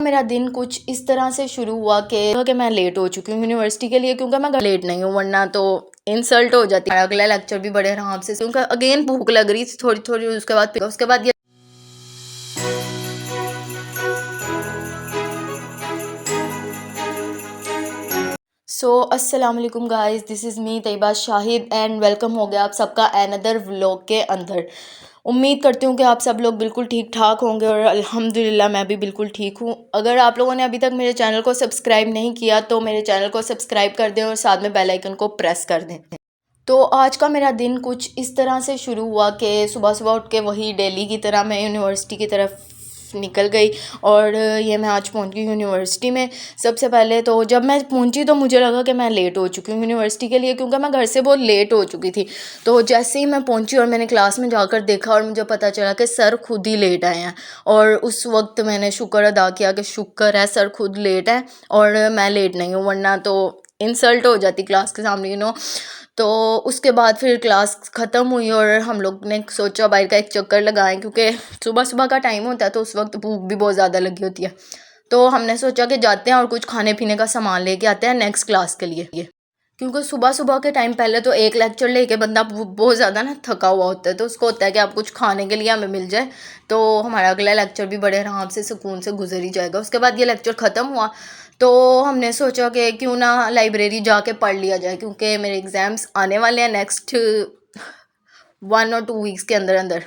मेरा दिन कुछ इस तरह से शुरू हुआ कि मैं लेट हो चुकी हूँ यूनिवर्सिटी के लिए, क्योंकि मैं लेट नहीं हूँ वरना तो इंसल्ट हो जाती है। अगला लेक्चर भी बड़े आराम से, क्योंकि अगेन भूख लग रही थी थोड़ी थोड़ी। उसके बाद ये अस्सलाम वालेकुम guys, this is me Tayyaba Shahid and welcome हो गया आप सबका अनदर व्लॉग के अंदर। उम्मीद करती हूँ कि आप सब लोग बिल्कुल ठीक ठाक होंगे और अल्हम्दुलिल्लाह मैं भी बिल्कुल ठीक हूँ। अगर आप लोगों ने अभी तक मेरे चैनल को सब्सक्राइब नहीं किया तो मेरे चैनल को सब्सक्राइब कर दें और साथ में बेल आइकन को प्रेस कर दें। तो आज का मेरा दिन कुछ इस तरह से शुरू हुआ कि सुबह सुबह उठ के वही डेली की तरह मैं यूनिवर्सिटी की तरफ निकल गई और ये मैं आज पहुंच गई यूनिवर्सिटी में। सबसे पहले तो जब मैं पहुंची तो मुझे लगा कि मैं लेट हो चुकी हूँ यूनिवर्सिटी के लिए, क्योंकि मैं घर से बहुत लेट हो चुकी थी। तो जैसे ही मैं पहुंची और मैंने क्लास में जाकर देखा और मुझे पता चला कि सर खुद ही लेट आए हैं, और उस वक्त मैंने शुक्र अदा किया कि शुक्र है सर खुद लेट है और मैं लेट नहीं हूँ, वरना तो इंसल्ट हो जाती क्लास के सामने। तो उसके बाद फिर क्लास ख़त्म हुई और हम लोग ने सोचा बाहर का एक चक्कर लगाएं, क्योंकि सुबह सुबह का टाइम होता है तो उस वक्त भूख भी बहुत ज़्यादा लगी होती है। तो हमने सोचा कि जाते हैं और कुछ खाने पीने का सामान लेके आते हैं नेक्स्ट क्लास के लिए, क्योंकि सुबह सुबह के टाइम पहले तो एक लेक्चर लेके बंदा बहुत ज़्यादा ना थका हुआ होता है, तो उसको होता है कि आप कुछ खाने के लिए हमें मिल जाए तो हमारा अगला लेक्चर भी बड़े आराम से सुकून से गुजर ही जाएगा। उसके बाद ये लेक्चर ख़त्म हुआ तो हमने सोचा कि क्यों ना लाइब्रेरी जाके पढ़ लिया जाए, क्योंकि मेरे एग्ज़ाम्स आने वाले हैं नेक्स्ट 1 और 2 वीक्स के अंदर अंदर।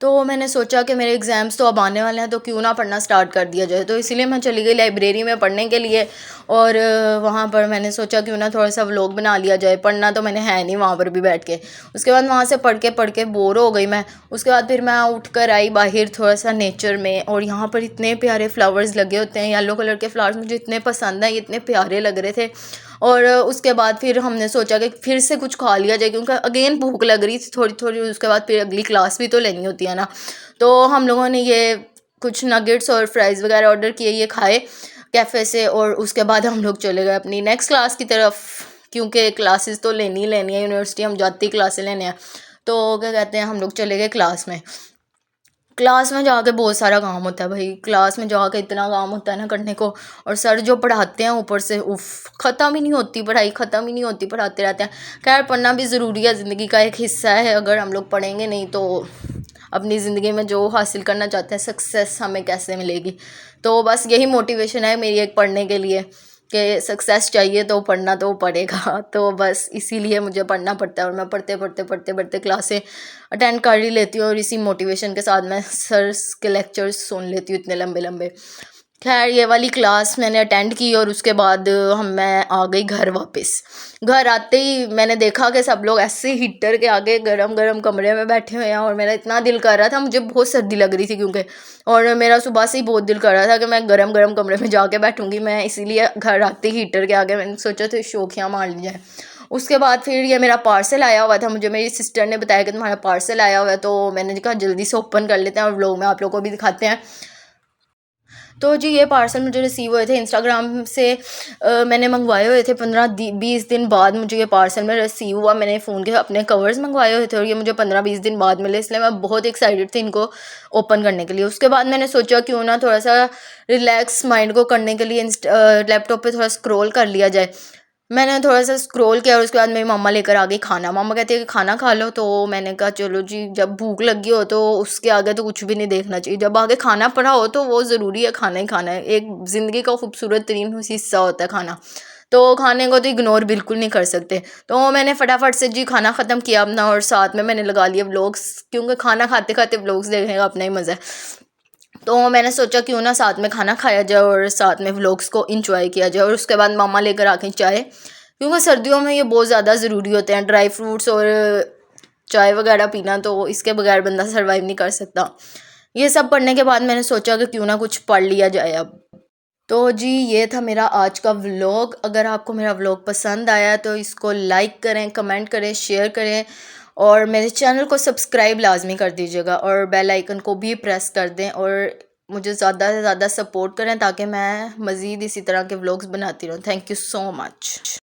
तो मैंने सोचा कि मेरे एग्ज़ाम्स तो अब आने वाले हैं तो क्यों ना पढ़ना स्टार्ट कर दिया जाए। तो इसीलिए मैं चली गई लाइब्रेरी में पढ़ने के लिए, और वहाँ पर मैंने सोचा क्यों ना थोड़ा सा व्लॉग बना लिया जाए। पढ़ना तो मैंने है नहीं वहाँ पर भी बैठ के। उसके बाद वहाँ से पढ़ के बोर हो गई मैं। उसके बाद फिर मैं उठ कर आई बाहर थोड़ा सा नेचर में, और यहाँ पर इतने प्यारे फ्लावर्स लगे होते हैं, येलो कलर के फ्लावर्स मुझे इतने पसंद हैं, इतने प्यारे लग रहे थे। और उसके बाद फिर हमने सोचा कि फिर से कुछ खा लिया जाए, क्योंकि अगेन भूख लग रही थी थोड़ी थोड़ी। उसके बाद फिर अगली क्लास भी तो लेनी होती है ना। तो हम लोगों ने ये कुछ नगेट्स और फ्राइज़ वगैरह ऑर्डर किए, ये खाए कैफ़े से, और उसके बाद हम लोग चले गए अपनी नेक्स्ट क्लास की तरफ, क्योंकि क्लासेस तो लेनी है यूनिवर्सिटी, हम जाती क्लासेस लेने हैं। तो क्या कहते हैं, हम लोग चले गए क्लास में जाके बहुत सारा काम होता है भाई। क्लास में जाके इतना काम होता है ना करने को, और सर जो पढ़ाते हैं ऊपर से उफ, ख़त्म ही नहीं होती पढ़ाई, ख़त्म ही नहीं होती, पढ़ाते रहते हैं। खैर पढ़ना भी ज़रूरी है, ज़िंदगी का एक हिस्सा है। अगर हम लोग पढ़ेंगे नहीं तो अपनी ज़िंदगी में जो हासिल करना चाहते हैं सक्सेस हमें कैसे मिलेगी। तो बस यही मोटिवेशन है मेरी एक पढ़ने के लिए कि सक्सेस चाहिए तो पढ़ना तो पड़ेगा। तो बस इसीलिए मुझे पढ़ना पड़ता है, और मैं पढ़ते क्लासें अटेंड कर ही लेती हूँ, और इसी मोटिवेशन के साथ मैं सर्स के लेक्चर्स सुन लेती हूँ इतने लंबे लंबे। खैर ये वाली क्लास मैंने अटेंड की, और उसके बाद मैं आ गई घर वापस। घर आते ही मैंने देखा कि सब लोग ऐसे हीटर के आगे गरम गरम कमरे में बैठे हुए हैं, और मेरा इतना दिल कर रहा था, मुझे बहुत सर्दी लग रही थी क्योंकि, और मेरा सुबह से ही बहुत दिल कर रहा था कि मैं गरम गरम कमरे में जाके बैठूंगी। मैं इसीलिए घर आते ही हीटर के आगे मैंने सोचा तो शौकियाँ मार ली जाए। उसके बाद फिर ये मेरा पार्सल आया हुआ था, मुझे मेरी सिस्टर ने बताया कि तुम्हारा पार्सल आया हुआ है, तो मैंने कहा जल्दी से ओपन कर लेते हैं और व्लॉग में आप लोगों को भी दिखाते हैं। तो जी ये पार्सल मुझे रिसीव हुए थे इंस्टाग्राम से। मैंने मंगवाए हुए थे 15-20 दिन बाद मुझे ये पार्सल में रिसीव हुआ। मैंने फ़ोन के अपने कवर्स मंगवाए हुए थे और ये मुझे 15-20 दिन बाद मिले, इसलिए मैं बहुत एक्साइटेड थी इनको ओपन करने के लिए। उसके बाद मैंने सोचा क्यों ना थोड़ा सा रिलैक्स माइंड को करने के लिए लैपटॉप पे थोड़ा स्क्रॉल कर लिया जाए। मैंने थोड़ा सा स्क्रॉल किया और उसके बाद मेरी मम्मा लेकर आ गई खाना। मम्मा कहती है कि खाना खा लो, तो मैंने कहा चलो जी, जब भूख लगी हो तो उसके आगे तो कुछ भी नहीं देखना चाहिए। जब आगे खाना पड़ा हो तो वो ज़रूरी है, खाना ही खाना है। एक ज़िंदगी का खूबसूरत तरीन हिस्सा होता है खाना, तो खाने को तो इग्नोर बिल्कुल नहीं कर सकते। तो मैंने फटाफट से जी खाना ख़त्म किया अपना, और साथ में मैंने लगा लिया व्लॉग्स, क्योंकि खाना खाते खाते व्लॉग्स देखने का अपना ही मज़ा है। तो मैंने सोचा क्यों ना साथ में खाना खाया जाए और साथ में व्लॉग्स को एंजॉय किया जाए। और उसके बाद मामा लेकर आके चाय, क्योंकि सर्दियों में ये बहुत ज़्यादा ज़रूरी होते हैं, ड्राई फ्रूट्स और चाय वगैरह पीना, तो इसके बगैर बंदा सर्वाइव नहीं कर सकता। ये सब पढ़ने के बाद मैंने सोचा कि क्यों ना कुछ पढ़ लिया जाए अब। तो जी ये था मेरा आज का व्लॉग। अगर आपको मेरा व्लॉग पसंद आया तो इसको लाइक करें, कमेंट करें, शेयर करें, और मेरे चैनल को सब्सक्राइब लाजमी कर दीजिएगा, और बेल आइकन को भी प्रेस कर दें, और मुझे ज़्यादा से ज़्यादा सपोर्ट करें ताकि मैं मज़ीद इसी तरह के व्लॉग्स बनाती रहूँ। Thank you so much.